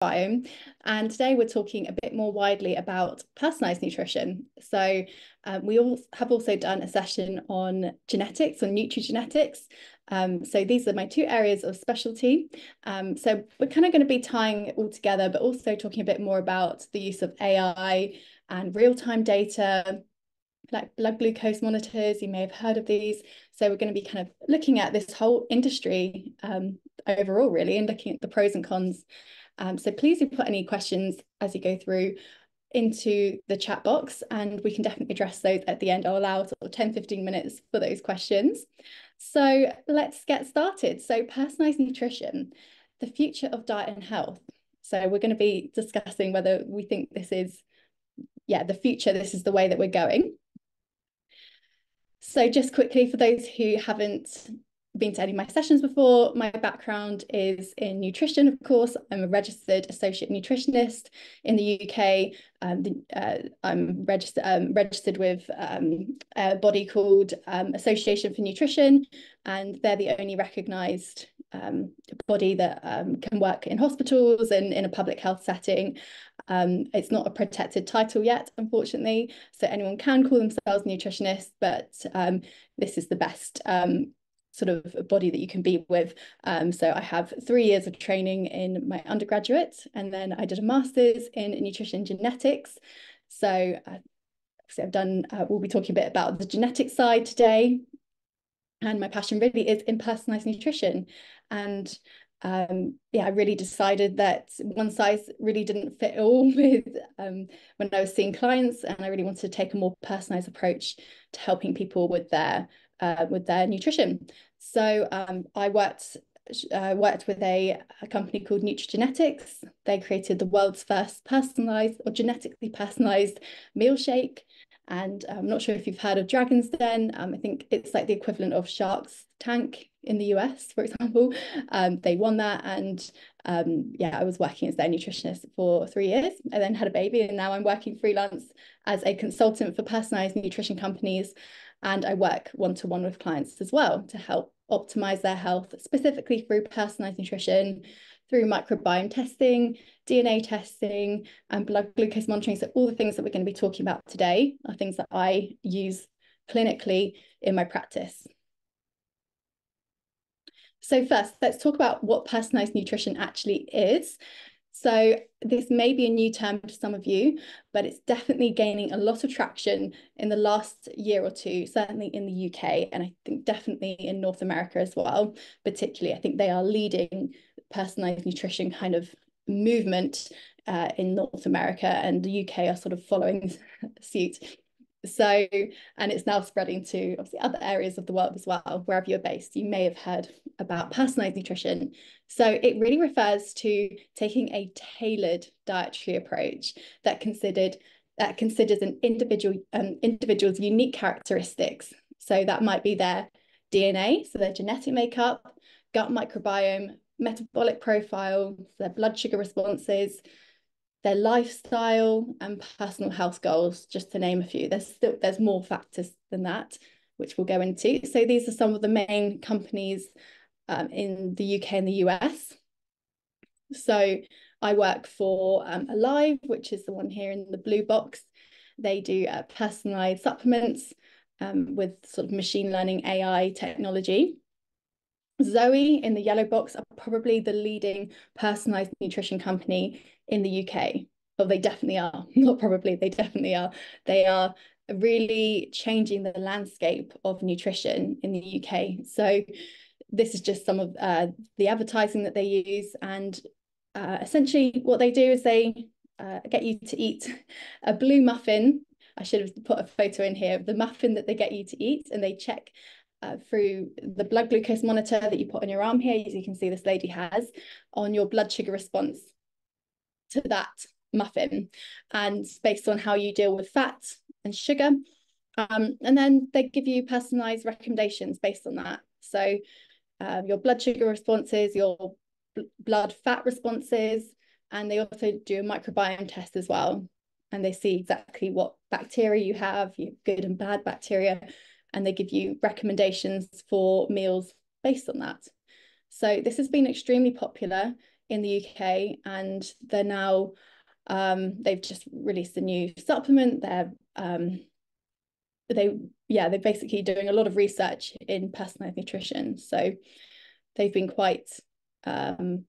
microbiome. And today we're talking a bit more widely about personalized nutrition. So we all have also done a session on genetics, on nutrigenetics. So these are my two areas of specialty. So we're kind of going to be tying it all together, but also talking a bit more about the use of AI and real-time data, like blood glucose monitors. You may have heard of these. So we're going to be kind of looking at this whole industry overall, really, and looking at the pros and cons. So please do put any questions as you go through into the chat box, and we can definitely address those at the end. I'll allow sort of 10-15 minutes for those questions. So let's get started. So personalized nutrition, the future of diet and health. So we're going to be discussing whether we think this is, the future, this is the way that we're going. So just quickly, for those who haven't been to any of my sessions before, my background is in nutrition, of course. I'm a registered associate nutritionist in the UK. I'm registered with a body called Association for Nutrition, and they're the only recognised body that can work in hospitals and in a public health setting. It's not a protected title yet, unfortunately, so anyone can call themselves nutritionist, but this is the best sort of body that you can be with. So I have 3 years of training in my undergraduate, and then I did a master's in nutrition genetics. So I've done, we'll be talking a bit about the genetic side today. And my passion really is in personalized nutrition. And I really decided that one size really didn't fit all with when I was seeing clients, and I really wanted to take a more personalized approach to helping people with their nutrition. So I worked with a company called Nutrigenetics. They created the world's first personalized or genetically personalized meal shake. And I'm not sure if you've heard of Dragon's Den. I think it's like the equivalent of Shark's Tank in the US, for example. They won that, and I was working as their nutritionist for 3 years. I then had a baby, and now I'm working freelance as a consultant for personalized nutrition companies. And I work one-to-one with clients as well to help optimize their health, specifically through personalized nutrition, through microbiome testing, DNA testing, and blood glucose monitoring. So all the things that we're going to be talking about today are things that I use clinically in my practice. So first, let's talk about what personalized nutrition actually is. So this may be a new term to some of you, but it's definitely gaining a lot of traction in the last year or two, certainly in the UK, and I think definitely in North America as well. Particularly, I think they are leading personalized nutrition kind of movement in North America, and the UK are sort of following suit. So, and it's now spreading to obviously other areas of the world as well. Wherever you're based, you may have heard about personalized nutrition. So it really refers to taking a tailored dietary approach that considers an individual's unique characteristics. So that might be their DNA, so their genetic makeup, gut microbiome, metabolic profile, their blood sugar responses, their lifestyle, and personal health goals, just to name a few. There's more factors than that, which we'll go into. So these are some of the main companies in the UK and the US. So I work for Alive, which is the one here in the blue box. They do personalized supplements with sort of machine learning AI technology. Zoe in the yellow box are probably the leading personalized nutrition company in the UK. Oh, they definitely are. Not probably, they definitely are. They are really changing the landscape of nutrition in the UK. So this is just some of the advertising that they use. And essentially what they do is they get you to eat a blue muffin. I should have put a photo in here of the muffin that they get you to eat, and they check through the blood glucose monitor that you put on your arm here, as you can see this lady has, on your blood sugar response to that muffin, and based on how you deal with fat and sugar. And then they give you personalized recommendations based on that. So your blood sugar responses, your blood fat responses, and they also do a microbiome test as well. And they see exactly what bacteria you have, your good and bad bacteria, and they give you recommendations for meals based on that. So this has been extremely popular in the UK, and they're now they've just released a new supplement. They're basically doing a lot of research in personalized nutrition. So they've been quite a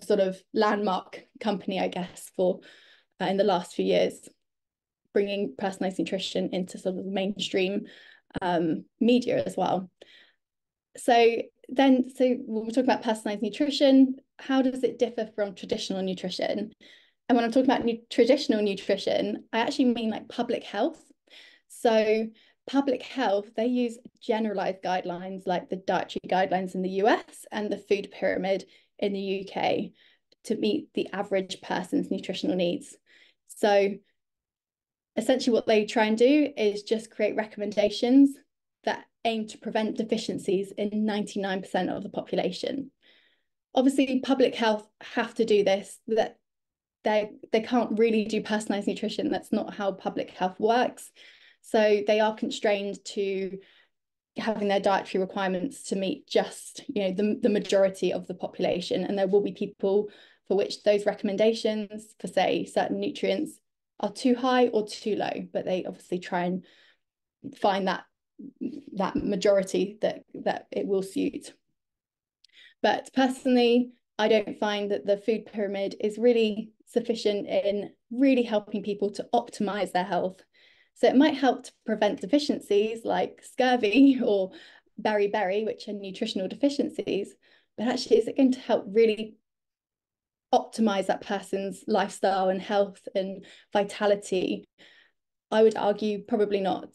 sort of landmark company, I guess, for in the last few years, bringing personalized nutrition into sort of mainstream media as well. So when we're talking about personalized nutrition, how does it differ from traditional nutrition? And when I'm talking about traditional nutrition, I actually mean like public health. So public health, they use generalized guidelines like the dietary guidelines in the US and the food pyramid in the UK to meet the average person's nutritional needs. So essentially what they try and do is just create recommendations that aim to prevent deficiencies in 99% of the population. Obviously, public health have to do this, that they can't really do personalized nutrition. That's not how public health works. So they are constrained to having their dietary requirements to meet just, the majority of the population. And there will be people for which those recommendations for, say, certain nutrients are too high or too low, but they obviously try and find that majority that it will suit. But personally, I don't find that the food pyramid is really sufficient in really helping people to optimize their health. So it might help to prevent deficiencies like scurvy or beriberi, which are nutritional deficiencies, but actually, is it going to help really optimize that person's lifestyle and health and vitality? I would argue probably not.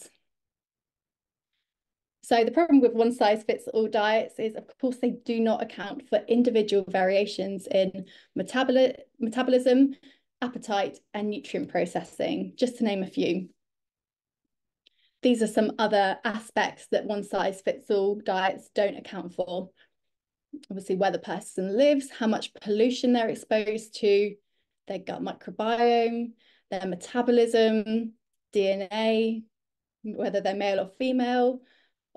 So the problem with one-size-fits-all diets is, of course, they do not account for individual variations in metabolism, appetite, and nutrient processing, just to name a few. These are some other aspects that one-size-fits-all diets don't account for. Obviously, where the person lives, how much pollution they're exposed to, their gut microbiome, their metabolism, DNA, whether they're male or female,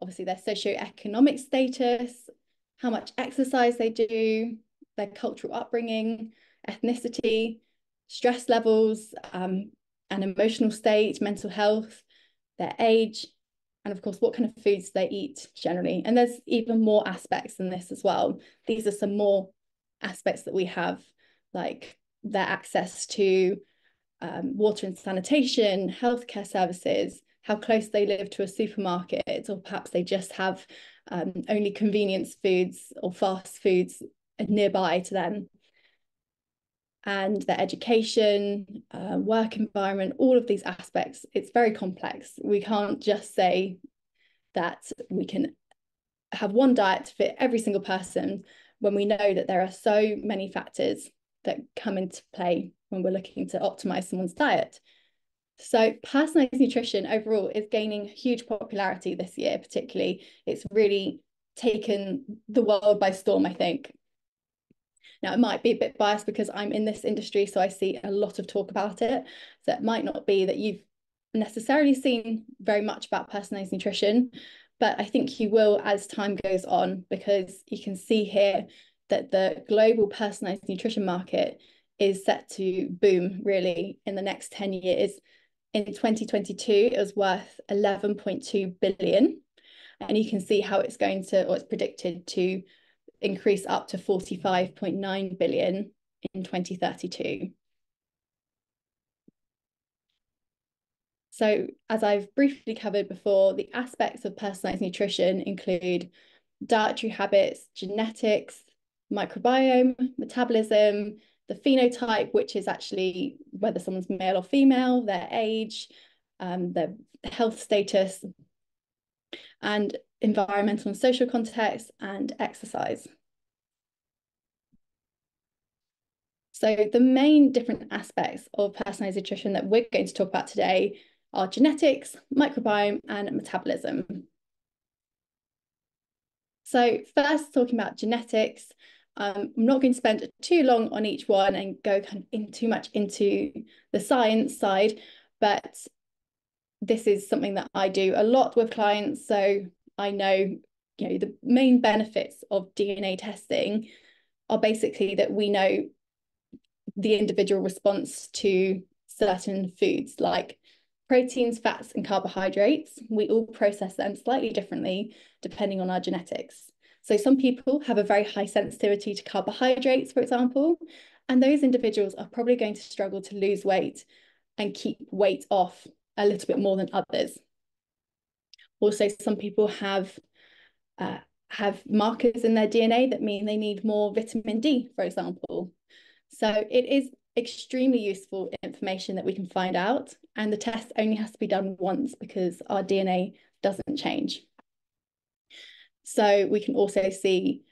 obviously their socioeconomic status, how much exercise they do, their cultural upbringing, ethnicity, stress levels, an emotional state, mental health, their age, and of course, what kind of foods they eat generally. And there's even more aspects than this as well. These are some more aspects that we have, like their access to water and sanitation, healthcare services, how close they live to a supermarket, or perhaps they just have only convenience foods or fast foods nearby to them. And their education, work environment, all of these aspects, it's very complex. We can't just say that we can have one diet to fit every single person when we know that there are so many factors that come into play when we're looking to optimize someone's diet. So personalized nutrition overall is gaining huge popularity this year, particularly. It's really taken the world by storm, I think. Now, it might be a bit biased because I'm in this industry, so I see a lot of talk about it. So it might not be that you've necessarily seen very much about personalized nutrition, but I think you will as time goes on, because you can see here that the global personalized nutrition market is set to boom really in the next 10 years. In 2022, it was worth 11.2 billion. And you can see how it's going to, or it's predicted to increase up to 45.9 billion in 2032. So as I've briefly covered before, the aspects of personalized nutrition include dietary habits, genetics, microbiome, metabolism, the phenotype, which is actually whether someone's male or female, their age, their health status, and environmental and social context, and exercise. So the main different aspects of personalized nutrition that we're going to talk about today are genetics, microbiome, and metabolism. So first, talking about genetics, I'm not going to spend too long on each one and go kind of too much into the science side, but this is something that I do a lot with clients, so I know the main benefits of DNA testing are basically that we know the individual response to certain foods like proteins, fats, and carbohydrates. We all process them slightly differently depending on our genetics. So some people have a very high sensitivity to carbohydrates, for example, and those individuals are probably going to struggle to lose weight and keep weight off a little bit more than others. Also, some people have markers in their DNA that mean they need more vitamin D, for example. So it is extremely useful information that we can find out, and the test only has to be done once because our DNA doesn't change. So we can also see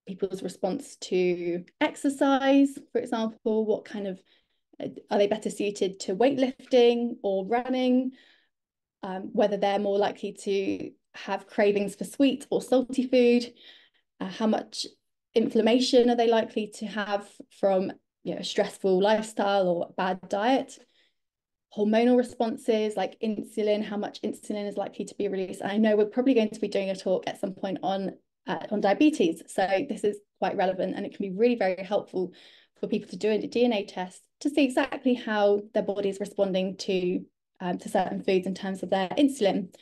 people's response to exercise, for example, what kind of, are they better suited to weightlifting or running, whether they're more likely to have cravings for sweet or salty food, how much inflammation are they likely to have from a stressful lifestyle or bad diet, hormonal responses like insulin, how much insulin is likely to be released. And I know we're probably going to be doing a talk at some point on diabetes, so this is quite relevant, and it can be really very helpful for people to do a DNA test to see exactly how their body is responding to certain foods in terms of their insulin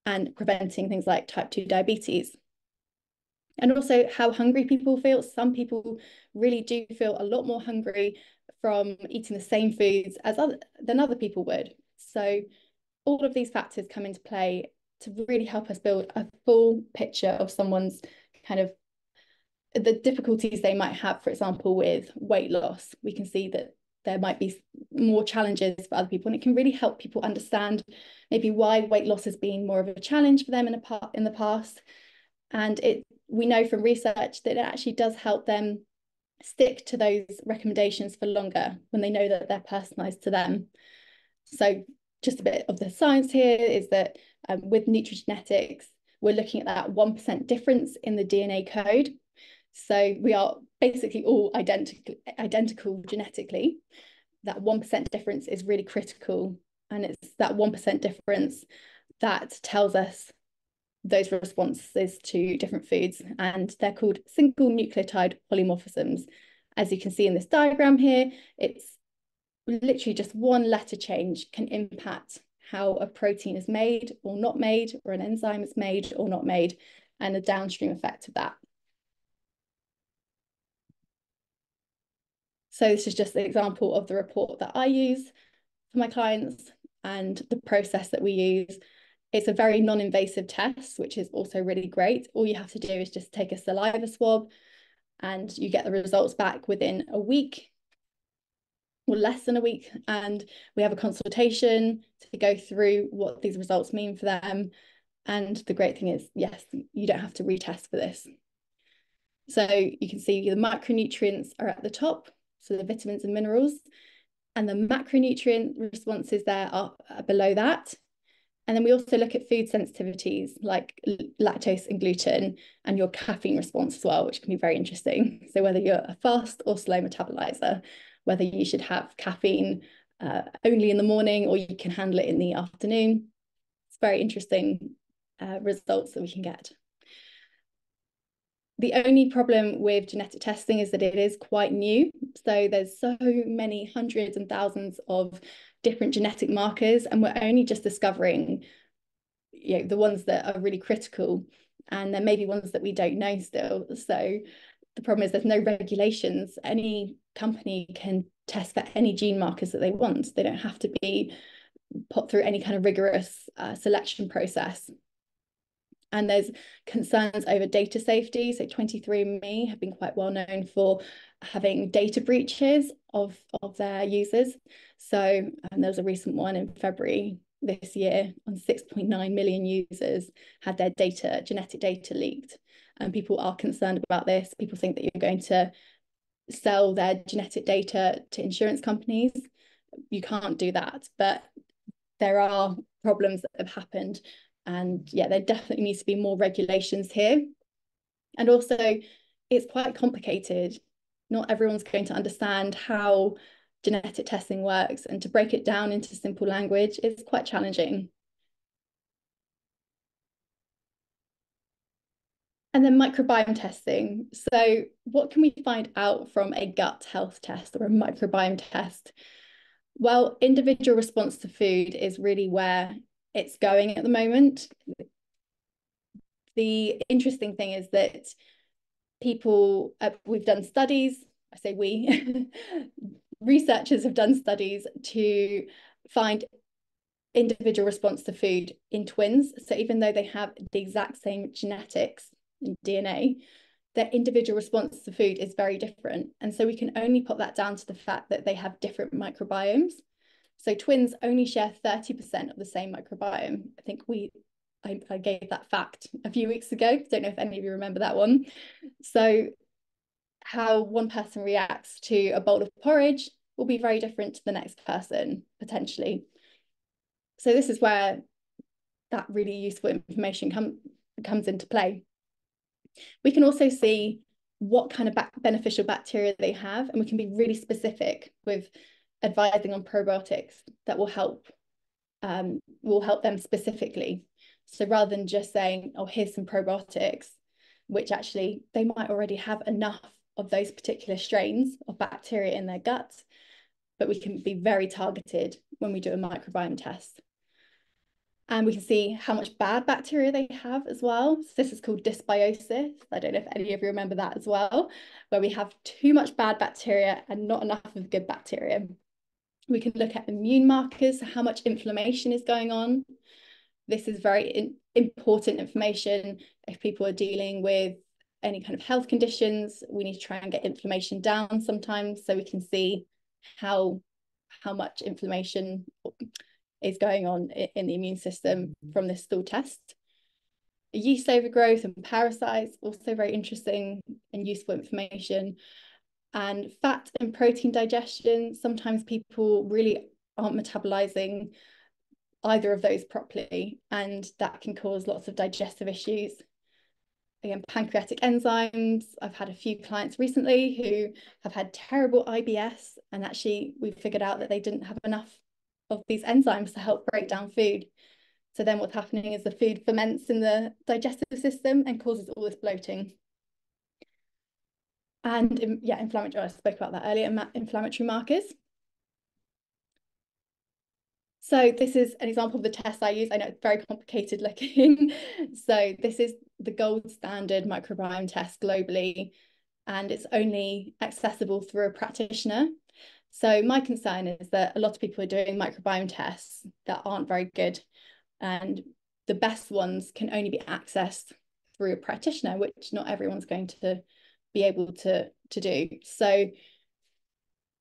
and preventing things like type 2 diabetes. And also how hungry people feel. Some people really do feel a lot more hungry from eating the same foods than other people would. So all of these factors come into play to really help us build a full picture of someone's kind of the difficulties they might have, for example, with weight loss. We can see that there might be more challenges for other people, and it can really help people understand maybe why weight loss has been more of a challenge for them in the past. And we know from research that it actually does help them stick to those recommendations for longer when they know that they're personalized to them. So just a bit of the science here is that with nutrigenetics, we're looking at that 1% difference in the DNA code. So we are basically all identical genetically. That 1% difference is really critical. And it's that 1% difference that tells us those responses to different foods, and they're called single nucleotide polymorphisms. As you can see in this diagram here, it's literally just one letter change can impact how a protein is made or not made, or an enzyme is made or not made, and the downstream effect of that. So this is just an example of the report that I use for my clients and the process that we use. It's a very non-invasive test, which is also really great. All you have to do is just take a saliva swab and you get the results back within a week or less than a week. And we have a consultation to go through what these results mean for them. And the great thing is, yes, you don't have to retest for this. So you can see the micronutrients are at the top, so the vitamins and minerals, and the macronutrient responses there are below that. And then we also look at food sensitivities like lactose and gluten, and your caffeine response as well, which can be very interesting. So whether you're a fast or slow metabolizer, whether you should have caffeine only in the morning or you can handle it in the afternoon. It's very interesting results that we can get. The only problem with genetic testing is that it is quite new. So there's so many hundreds and thousands of different genetic markers, and we're only just discovering the ones that are really critical, and there may be ones that we don't know still. So the problem is there's no regulations. Any company can test for any gene markers that they want. They don't have to be put through any kind of rigorous selection process. And there's concerns over data safety. So 23andMe have been quite well known for having data breaches of their users. So there was a recent one in February this year on 6.9 million users had their genetic data leaked. And people are concerned about this. People think that you're going to sell their genetic data to insurance companies. You can't do that, but there are problems that have happened. And yeah, there definitely needs to be more regulations here. And also, it's quite complicated. Not everyone's going to understand how genetic testing works, and to break it down into simple language is quite challenging. And then microbiome testing. So what can we find out from a gut health test or a microbiome test? Well, individual response to food is really where it's going at the moment. The interesting thing is that we've done studies, I say we, researchers have done studies to find individual response to food in twins. So even though they have the exact same genetics and DNA, their individual response to food is very different. And so we can only put that down to the fact that they have different microbiomes. So twins only share 30% of the same microbiome. I think I gave that fact a few weeks ago. Don't know if any of you remember that one. So how one person reacts to a bowl of porridge will be very different to the next person, potentially. So this is where that really useful information comes into play. We can also see what kind of beneficial bacteria they have, and we can be really specific with advising on probiotics that will help them specifically. So rather than just saying, oh, here's some probiotics, which actually they might already have enough of those particular strains of bacteria in their guts, but we can be very targeted when we do a microbiome test. And we can see how much bad bacteria they have as well. So this is called dysbiosis. I don't know if any of you remember that as well, where we have too much bad bacteria and not enough of good bacteria. We can look at immune markers, how much inflammation is going on. This is very important information. If people are dealing with any kind of health conditions, we need to try and get inflammation down sometimes so we can see how much inflammation is going on in the immune system from this stool test. Yeast overgrowth and parasites, also very interesting and useful information. And fat and protein digestion, sometimes people really aren't metabolizing either of those properly, and that can cause lots of digestive issues. Again, pancreatic enzymes. I've had a few clients recently who have had terrible IBS, and actually we figured out that they didn't have enough of these enzymes to help break down food. So then what's happening is the food ferments in the digestive system and causes all this bloating. And yeah, inflammatory, I spoke about that earlier, inflammatory markers. So this is an example of the test I use. I know it's very complicated looking. So this is the gold standard microbiome test globally, and it's only accessible through a practitioner. So my concern is that a lot of people are doing microbiome tests that aren't very good, and the best ones can only be accessed through a practitioner, which not everyone's going to be able to do. So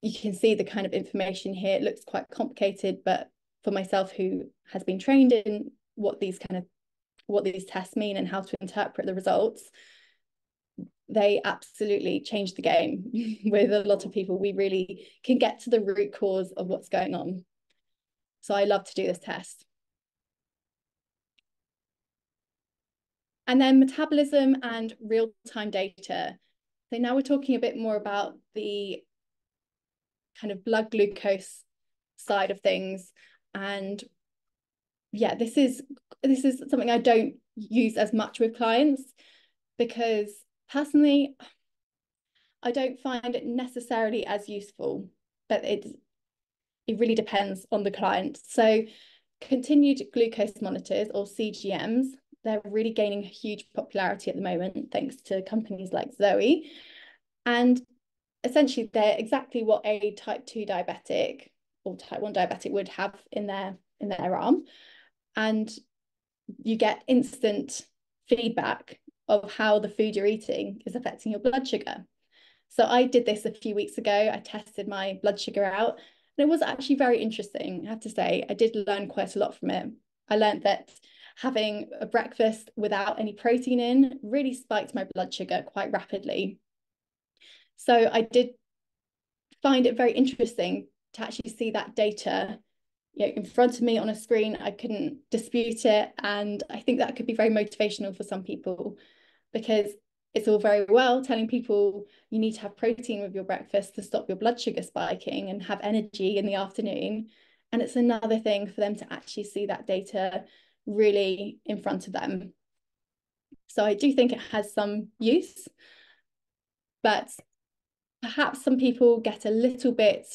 you can see the kind of information here. It looks quite complicated, but for myself, who has been trained in what these tests mean and how to interpret the results, they absolutely changed the game with a lot of people. We really can get to the root cause of what's going on. So I love to do this test. And then metabolism and real-time data. So now we're talking a bit more about the kind of blood glucose side of things. And yeah, this is something I don't use as much with clients, because personally, I don't find it necessarily as useful, but it really depends on the client. So continued glucose monitors, or CGMs, they're really gaining huge popularity at the moment, thanks to companies like Zoe. And essentially, they're exactly what a type 2 diabetic or type 1 diabetic would have in their arm. And you get instant feedback of how the food you're eating is affecting your blood sugar. So I did this a few weeks ago. I tested my blood sugar out, and it was actually very interesting. I have to say, I did learn quite a lot from it. I learned that having a breakfast without any protein in really spiked my blood sugar quite rapidly. So I did find it very interesting to actually see that data, you know, in front of me on a screen. I couldn't dispute it, and I think that could be very motivational for some people, because it's all very well telling people you need to have protein with your breakfast to stop your blood sugar spiking and have energy in the afternoon, and it's another thing for them to actually see that data really in front of them. So I do think it has some use, but perhaps some people get a little bit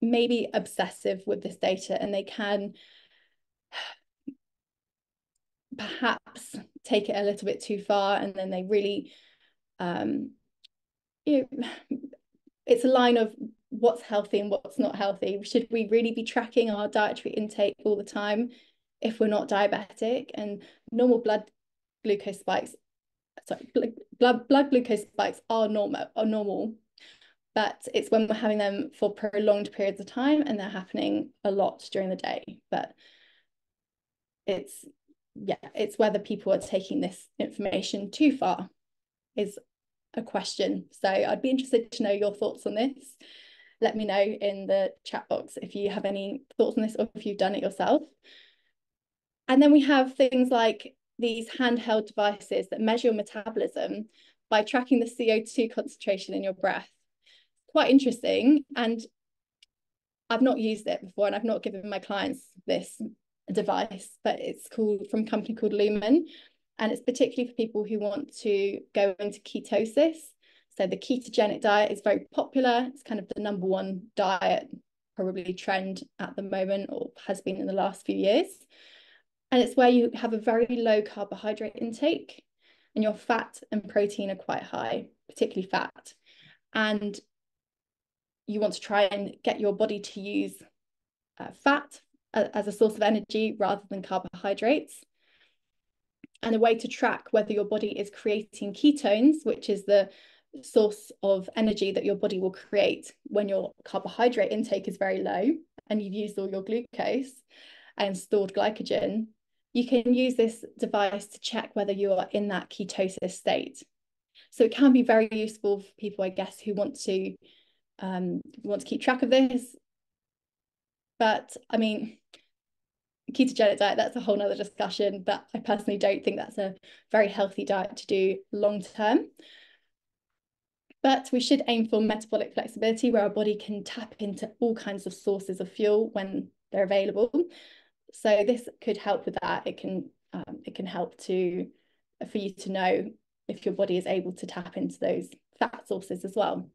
maybe obsessive with this data, and they can perhaps take it a little bit too far, and then they really you know, it's a line of what's healthy and what's not healthy. Should we really be tracking our dietary intake all the time if we're not diabetic? And normal blood glucose spikes, sorry, blood glucose spikes are normal, but it's when we're having them for prolonged periods of time and they're happening a lot during the day. But it's whether people are taking this information too far is a question. So I'd be interested to know your thoughts on this. Let me know in the chat box if you have any thoughts on this or if you've done it yourself. And then we have things like these handheld devices that measure your metabolism by tracking the CO2 concentration in your breath. Quite interesting. And I've not used it before, and I've not given my clients this device, but it's from a company called Lumen. And it's particularly for people who want to go into ketosis. So the ketogenic diet is very popular. It's kind of the #1 diet, probably trend at the moment, or has been in the last few years. And it's where you have a very low carbohydrate intake and your fat and protein are quite high, particularly fat. And you want to try and get your body to use fat as a source of energy rather than carbohydrates. And a way to track whether your body is creating ketones, which is the source of energy that your body will create when your carbohydrate intake is very low and you've used all your glucose and stored glycogen, you can use this device to check whether you are in that ketosis state. So it can be very useful for people, I guess, who want to keep track of this. But I mean, ketogenic diet, that's a whole nother discussion, but I personally don't think that's a very healthy diet to do long term. But we should aim for metabolic flexibility, where our body can tap into all kinds of sources of fuel when they're available. So this could help with that. It can help for you to know if your body is able to tap into those fat sources as well.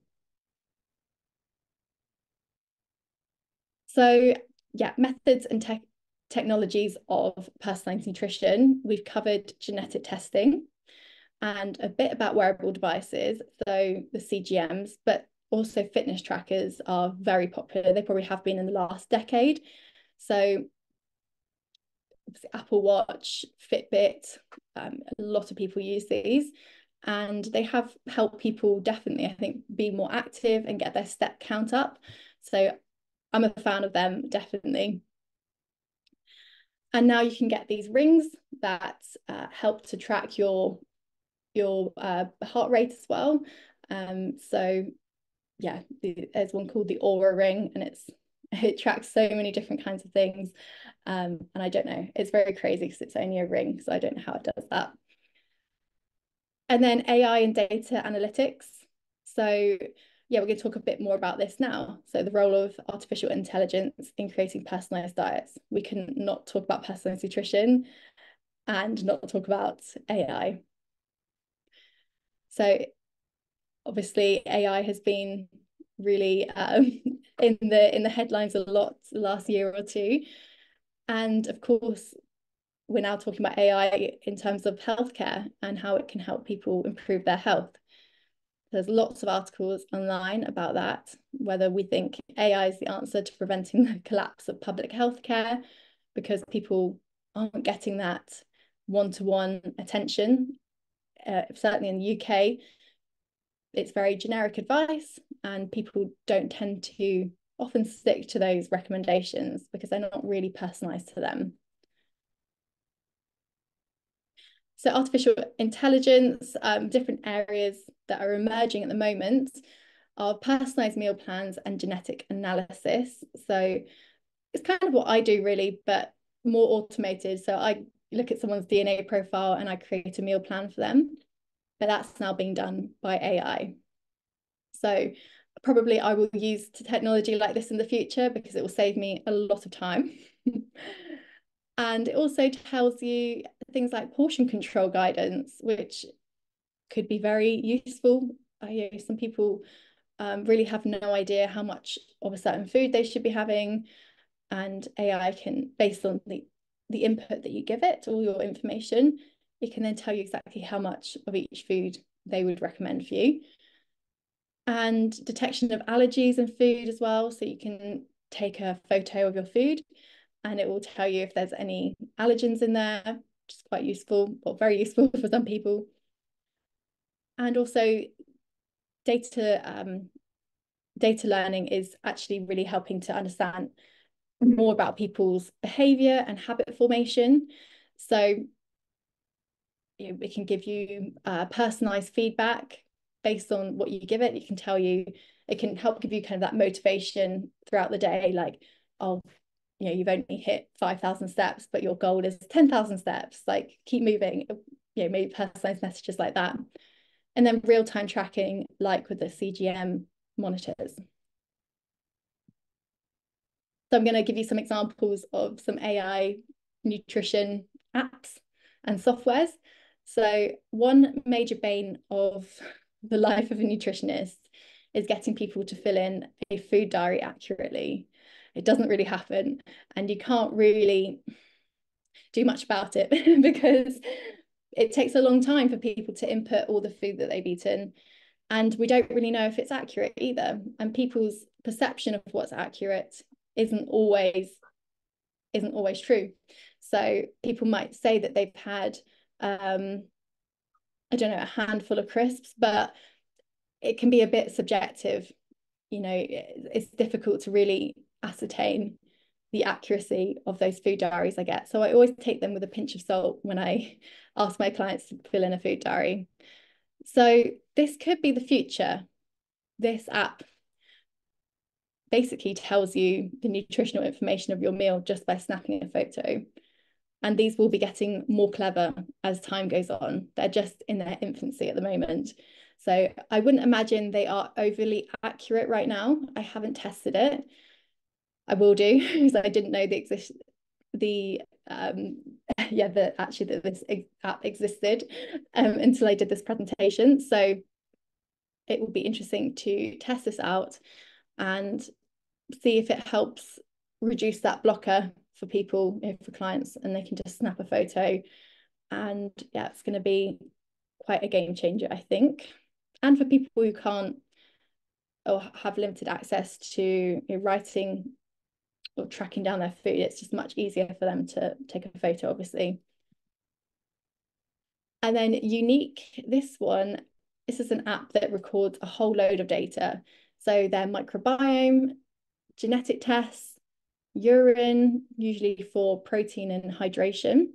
So yeah, methods and technologies of personalized nutrition. We've covered genetic testing and a bit about wearable devices, so the CGMs, but also fitness trackers are very popular. They probably have been in the last decade. So Apple Watch, Fitbit, a lot of people use these, and they have helped people definitely, I think, be more active and get their step count up. So I'm a fan of them, definitely. And now you can get these rings that help to track your heart rate as well. So yeah, there's one called the Aura ring, and it tracks so many different kinds of things. And I don't know, it's very crazy because it's only a ring, so I don't know how it does that. And then AI and data analytics. So yeah, we're going to talk a bit more about this now. So the role of artificial intelligence in creating personalized diets. We can not talk about personalized nutrition and not talk about AI. So obviously AI has been really in the headlines a lot the last year or two. And of course, we're now talking about AI in terms of healthcare and how it can help people improve their health. There's lots of articles online about that, whether we think AI is the answer to preventing the collapse of public healthcare because people aren't getting that one-to-one attention. Certainly in the UK, it's very generic advice and people don't tend to often stick to those recommendations because they're not really personalised to them. So artificial intelligence, different areas that are emerging at the moment are personalised meal plans and genetic analysis. So it's kind of what I do really, but more automated. So I look at someone's DNA profile and I create a meal plan for them, but that's now being done by AI. So probably I will use technology like this in the future because it will save me a lot of time. And it also tells you things like portion control guidance, which could be very useful. I know some people really have no idea how much of a certain food they should be having, and AI can, based on the input that you give it, all your information, it can then tell you exactly how much of each food they would recommend for you. And detection of allergies in food as well. So you can take a photo of your food and it will tell you if there's any allergens in there, which is quite useful, or very useful for some people. And also data learning is actually really helping to understand more about people's behavior and habit formation. So it can give you personalized feedback based on what you give it. It can tell you, it can help give you kind of that motivation throughout the day, like, oh, you've only hit 5,000 steps, but your goal is 10,000 steps, like keep moving, maybe personalized messages like that. And then real-time tracking, like with the CGM monitors. So I'm going to give you some examples of some AI nutrition apps and softwares. So one major bane of the life of a nutritionist is getting people to fill in a food diary accurately. It doesn't really happen, and you can't really do much about it because it takes a long time for people to input all the food that they've eaten, and we don't really know if it's accurate either. And people's perception of what's accurate isn't always true. So people might say that they've had I don't know, a handful of crisps, but it can be a bit subjective. It's difficult to really ascertain the accuracy of those food diaries I get. So I always take them with a pinch of salt when I ask my clients to fill in a food diary. So this could be the future. This app basically tells you the nutritional information of your meal just by snapping a photo. And these will be getting more clever as time goes on. They're just in their infancy at the moment. So I wouldn't imagine they are overly accurate right now. I haven't tested it. I will do because I didn't know that this app existed until I did this presentation. So it will be interesting to test this out and see if it helps reduce that blocker for people, for clients, and they can just snap a photo. And yeah, it's going to be quite a game changer, I think. And for people who can't or have limited access to writing or tracking down their food, it's just much easier for them to take a photo, obviously. And then Unique, this is an app that records a whole load of data. So their microbiome, genetic tests, urine, usually for protein and hydration,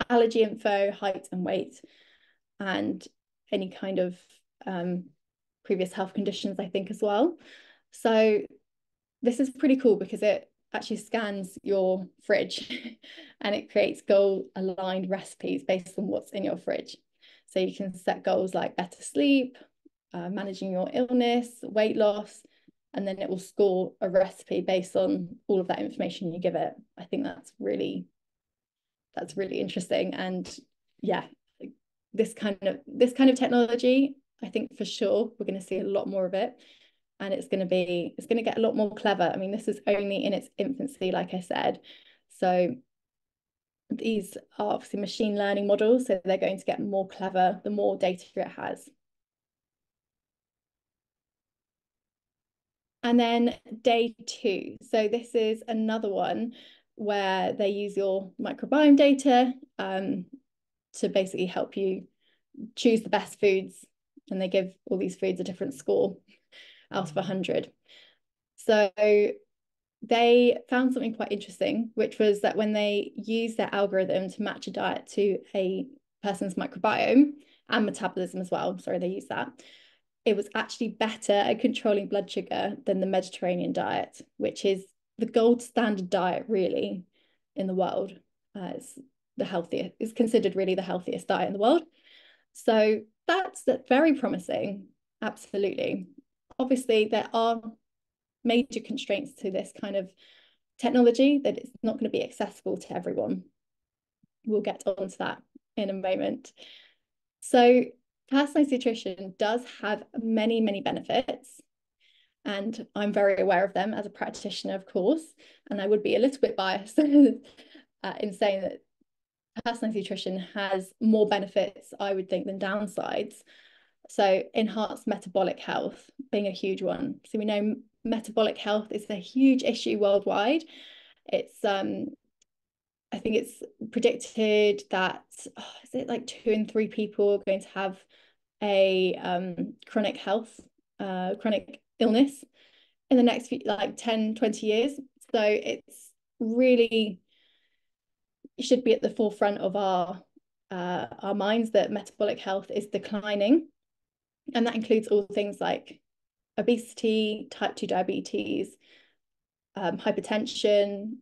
allergy info, height and weight, and any kind of previous health conditions, I think, as well. So this is pretty cool because it actually scans your fridge and it creates goal-aligned recipes based on what's in your fridge. So you can set goals like better sleep, managing your illness, weight loss, and then it will score a recipe based on all of that information you give it. I think that's really interesting. And yeah, this kind of technology, I think for sure we're going to see a lot more of it, and it's going to get a lot more clever. I mean, this is only in its infancy, like I said. So these are obviously machine learning models, so they're going to get more clever the more data it has. And then day 2. So this is another one where they use your microbiome data to basically help you choose the best foods. And they give all these foods a different score out of 100. So they found something quite interesting, which was that when they use their algorithm to match a diet to a person's microbiome and metabolism as well, sorry, they use that, it was actually better at controlling blood sugar than the Mediterranean diet, which is the gold standard diet really in the world. It's the healthiest, it's considered really the healthiest diet in the world. So that's very promising, absolutely. Obviously, there are major constraints to this kind of technology, that it's not going to be accessible to everyone. we'll get onto that in a moment. So personalized nutrition does have many, many benefits, and I'm very aware of them as a practitioner, of course, and I would be a little bit biased in saying that personalized nutrition has more benefits, I would think, than downsides. So enhanced metabolic health being a huge one. So we know metabolic health is a huge issue worldwide. It's I think it's predicted that is it like 2 in 3 people are going to have a chronic illness in the next few, like 10, 20 years. So it's really, it should be at the forefront of our minds that metabolic health is declining. And that includes all things like obesity, type 2 diabetes, hypertension,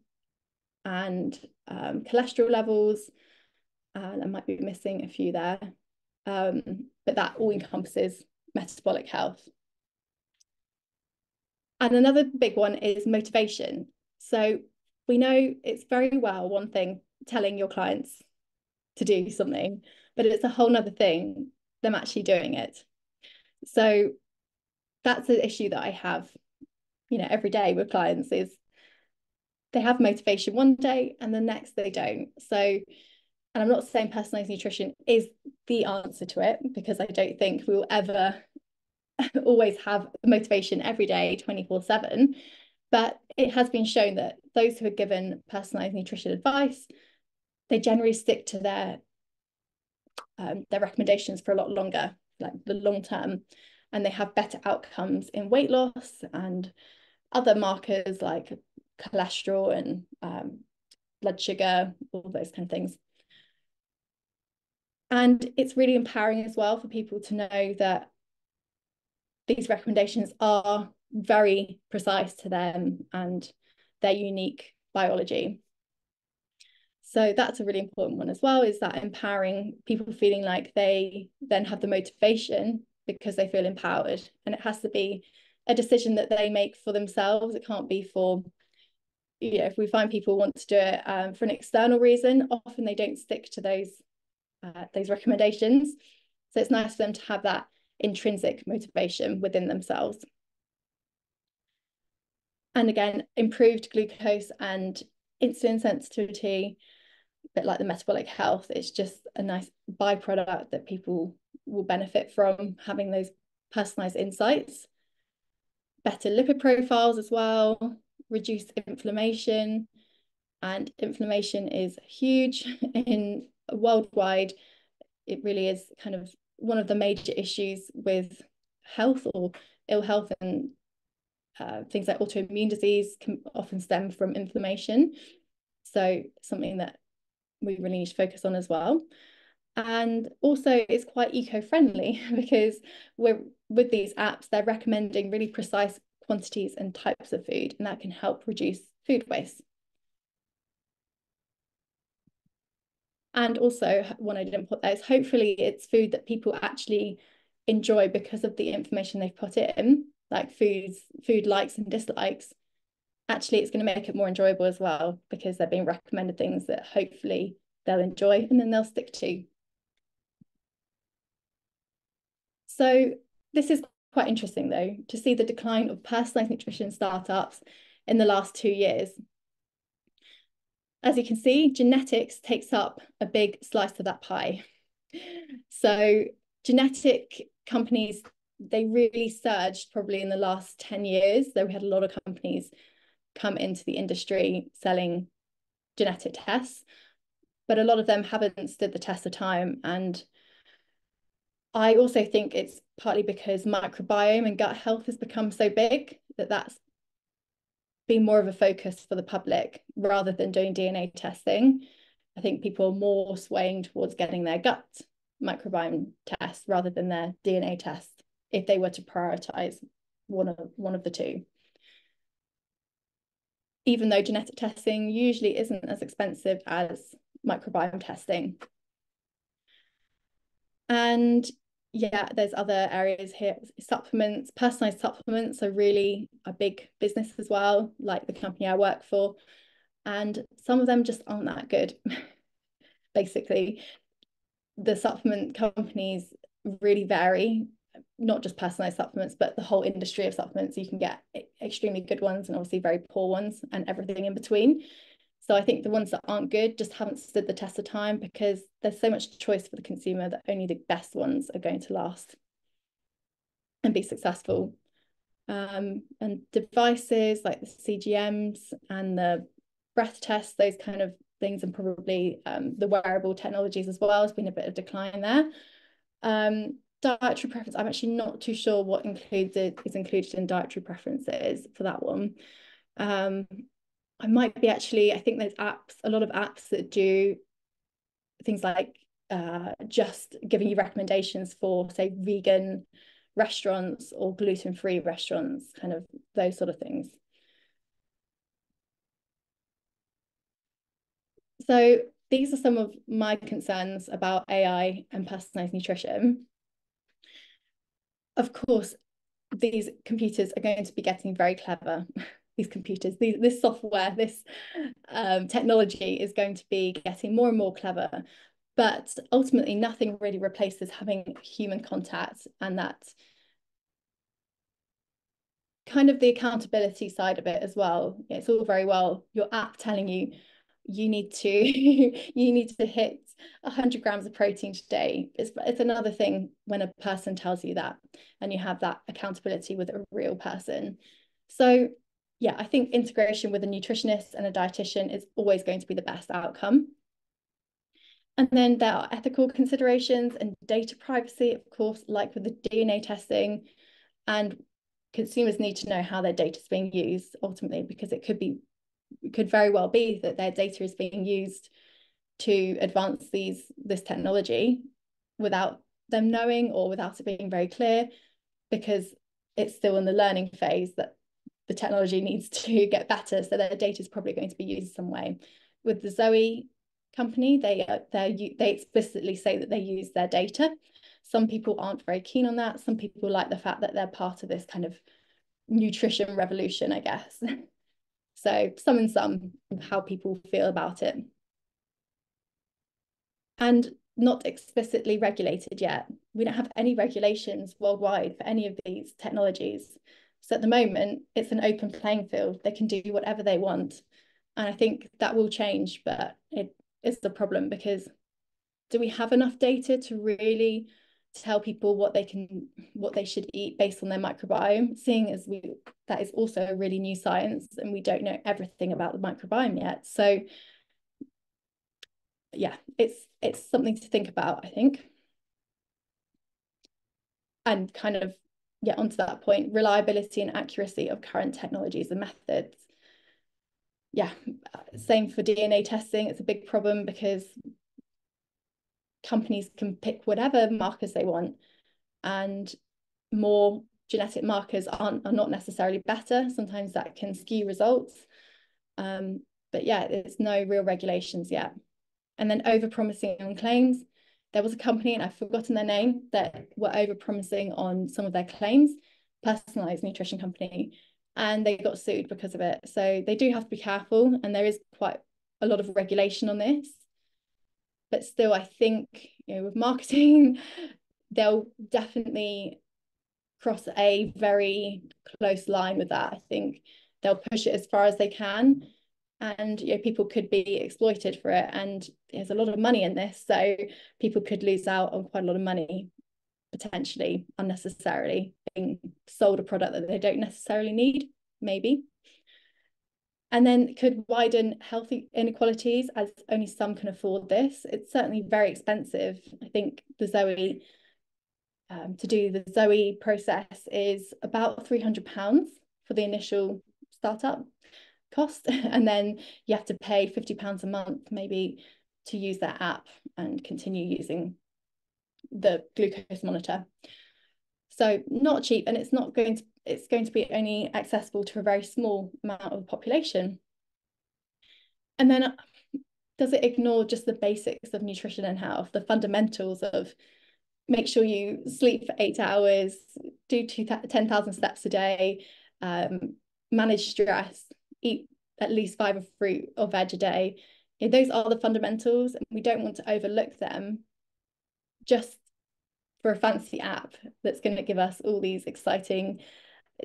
and cholesterol levels. And I might be missing a few there. But that all encompasses metabolic health. And another big one is motivation. So we know it's very well one thing telling your clients to do something, but it's a whole nother thing them actually doing it. So that's an issue that I have, every day with clients is they have motivation one day and the next they don't. So, and I'm not saying personalized nutrition is the answer to it, because I don't think we will ever always have motivation every day 24/7, but it has been shown that those who are given personalized nutrition advice, they generally stick to their recommendations for a lot longer, like the long term, and they have better outcomes in weight loss and other markers like cholesterol and blood sugar, all those kind of things. And it's really empowering as well for people to know that these recommendations are very precise to them and their unique biology. So that's a really important one as well, is that empowering people, feeling like they then have the motivation because they feel empowered. And it has to be a decision that they make for themselves. It can't be for, if we find people want to do it for an external reason, often they don't stick to those recommendations. So it's nice for them to have that intrinsic motivation within themselves. And again, improved glucose and insulin sensitivity, a bit like the metabolic health, it's just a nice byproduct that people will benefit from having those personalized insights. Better lipid profiles as well, reduced inflammation, and inflammation is huge in worldwide. It really is kind of one of the major issues with health or ill health, and things like autoimmune disease can often stem from inflammation. So something that we really need to focus on as well. And also it's quite eco-friendly because with these apps, they're recommending really precise quantities and types of food, and that can help reduce food waste. And also, one I didn't put there is hopefully it's food that people actually enjoy because of the information they've put in, like food likes and dislikes. Actually, it's going to make it more enjoyable as well, because they're being recommended things that hopefully they'll enjoy and then they'll stick to. So this is quite interesting, though, to see the decline of personalized nutrition startups in the last 2 years. As you can see, genetics takes up a big slice of that pie. So genetic companies, they really surged probably in the last 10 years. So we had a lot of companies come into the industry selling genetic tests, but a lot of them haven't stood the test of time. And I also think it's partly because microbiome and gut health has become so big that that's been more of a focus for the public rather than doing DNA testing. I think people are more swaying towards getting their gut microbiome test rather than their DNA test, if they were to prioritize one of the two. Even though genetic testing usually isn't as expensive as microbiome testing. And yeah, there's other areas here. Supplements, personalized supplements are really a big business as well, like the company I work for. And some of them just aren't that good basically. The supplement companies really vary, not just personalized supplements, but the whole industry of supplements. You can get extremely good ones and obviously very poor ones and everything in between. So I think the ones that aren't good just haven't stood the test of time, because there's so much choice for the consumer that only the best ones are going to last and be successful. And devices like the CGMs and the breath tests, those kind of things, and probably the wearable technologies as well, has been a bit of decline there. Dietary preference, I'm actually not too sure what is included in dietary preferences for that one. I might be actually, I think there's apps, a lot of apps that do things like just giving you recommendations for, say, vegan restaurants or gluten-free restaurants, kind of those sort of things. So these are some of my concerns about AI and personalized nutrition. Of course, these computers are going to be getting very clever. These computers, this software, this technology is going to be getting more and more clever. But ultimately, nothing really replaces having human contact, and that kind of the accountability side of it as well. It's all very well your app telling you you need to you need to hit 100 grams of protein today. It's another thing when a person tells you that, and you have that accountability with a real person. So yeah, I think integration with a nutritionist and a dietitian is always going to be the best outcome. And then there are ethical considerations and data privacy, of course, like with the DNA testing, and consumers need to know how their data is being used ultimately, because it could very well be that their data is being used to advance this technology without them knowing, or without it being very clear, because it's still in the learning phase that the technology needs to get better. So their data is probably going to be used some way. With the Zoe company, they explicitly say that they use their data. Some people aren't very keen on that. Some people like the fact that they're part of this kind of nutrition revolution, I guess. So some and some of how people feel about it. And not explicitly regulated yet. We don't have any regulations worldwide for any of these technologies. So at the moment, it's an open playing field. They can do whatever they want. And I think that will change, but it is the problem, because do we have enough data to really tell people what they should eat based on their microbiome, seeing as that is also a really new science and we don't know everything about the microbiome yet. So yeah, it's something to think about, I think. And kind of get onto that point, reliability and accuracy of current technologies and methods. Yeah, same for DNA testing. It's a big problem because companies can pick whatever markers they want, and more genetic markers are not necessarily better. Sometimes that can skew results. But yeah, there's no real regulations yet. And then over-promising on claims. There was a company, and I've forgotten their name, that were over-promising on some of their claims, personalized nutrition company, and they got sued because of it. So they do have to be careful, and there is quite a lot of regulation on this. But still, I think, with marketing, they'll definitely cross a very close line with that. I think they'll push it as far as they can, and people could be exploited for it, and there's a lot of money in this, so people could lose out on quite a lot of money, potentially unnecessarily being sold a product that they don't necessarily need, maybe. And then could widen healthy inequalities, as only some can afford this. It's certainly very expensive. I think the Zoe to do the Zoe process is about £300 for the initial startup cost, and then you have to pay £50 a month maybe to use that app and continue using the glucose monitor. So not cheap, and it's going to be only accessible to a very small amount of the population. And then does it ignore just the basics of nutrition and health, the fundamentals of make sure you sleep for 8 hours, do 10,000 steps a day, manage stress, eat at least 5 of fruit or veg a day, those are the fundamentals, and we don't want to overlook them just for a fancy app that's going to give us all these exciting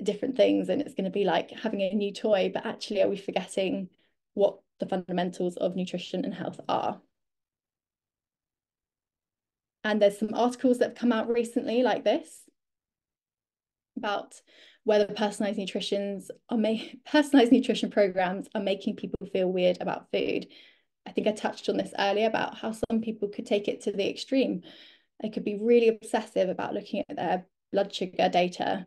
different things, and it's going to be like having a new toy, but actually are we forgetting what the fundamentals of nutrition and health are? And there's some articles that have come out recently like this about whether personalized nutrition programs are making people feel weird about food. I think I touched on this earlier about how some people could take it to the extreme. They could be really obsessive about looking at their blood sugar data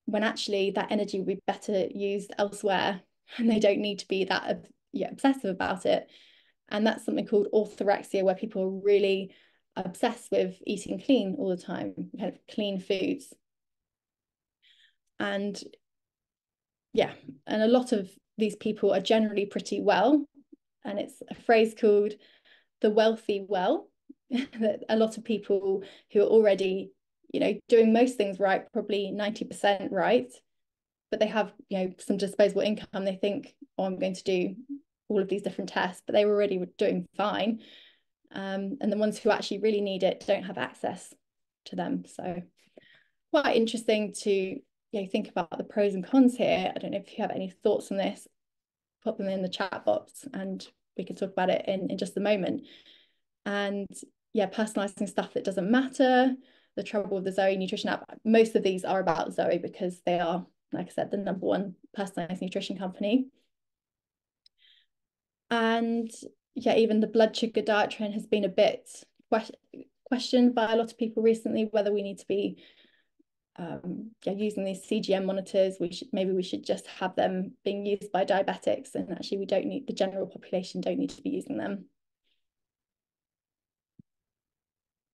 when actually that energy would be better used elsewhere, and they don't need to be that obsessive about it. And that's something called orthorexia, where people are really obsessed with eating clean all the time, kind of clean foods. And yeah, and a lot of these people are generally pretty well. And it's a phrase called the wealthy well, that a lot of people who are already, doing most things right, probably 90% right, but they have, some disposable income. They think, oh, I'm going to do all of these different tests, but they were already doing fine. And the ones who actually really need it don't have access to them. So quite interesting to think about the pros and cons here. I don't know if you have any thoughts on this, pop them in the chat box and we can talk about it in just a moment. And yeah, personalizing stuff that doesn't matter, the trouble with the Zoe nutrition app. Most of these are about Zoe because they are, like I said, the #1 personalized nutrition company. And yeah, even the blood sugar diet trend has been a bit questioned by a lot of people recently, whether we need to be using these CGM monitors. Maybe we should just have them being used by diabetics, and actually we don't need, the general population don't need to be using them.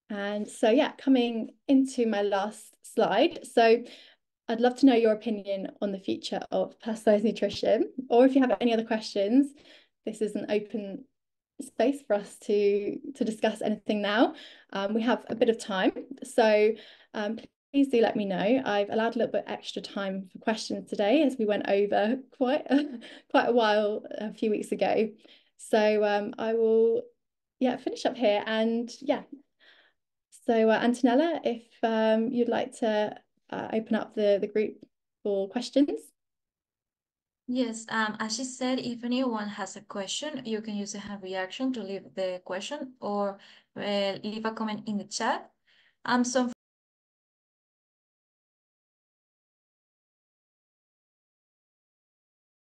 And so yeah, coming into my last slide. So I'd love to know your opinion on the future of personalized nutrition, or if you have any other questions, this is an open space for us to discuss anything now. We have a bit of time, so please do let me know. I've allowed a little bit extra time for questions today, as we went over quite a while a few weeks ago. So I will finish up here, and so Antonella, if you'd like to open up the group for questions. Yes, as she said, if anyone has a question, you can use the hand reaction to leave the question or leave a comment in the chat. So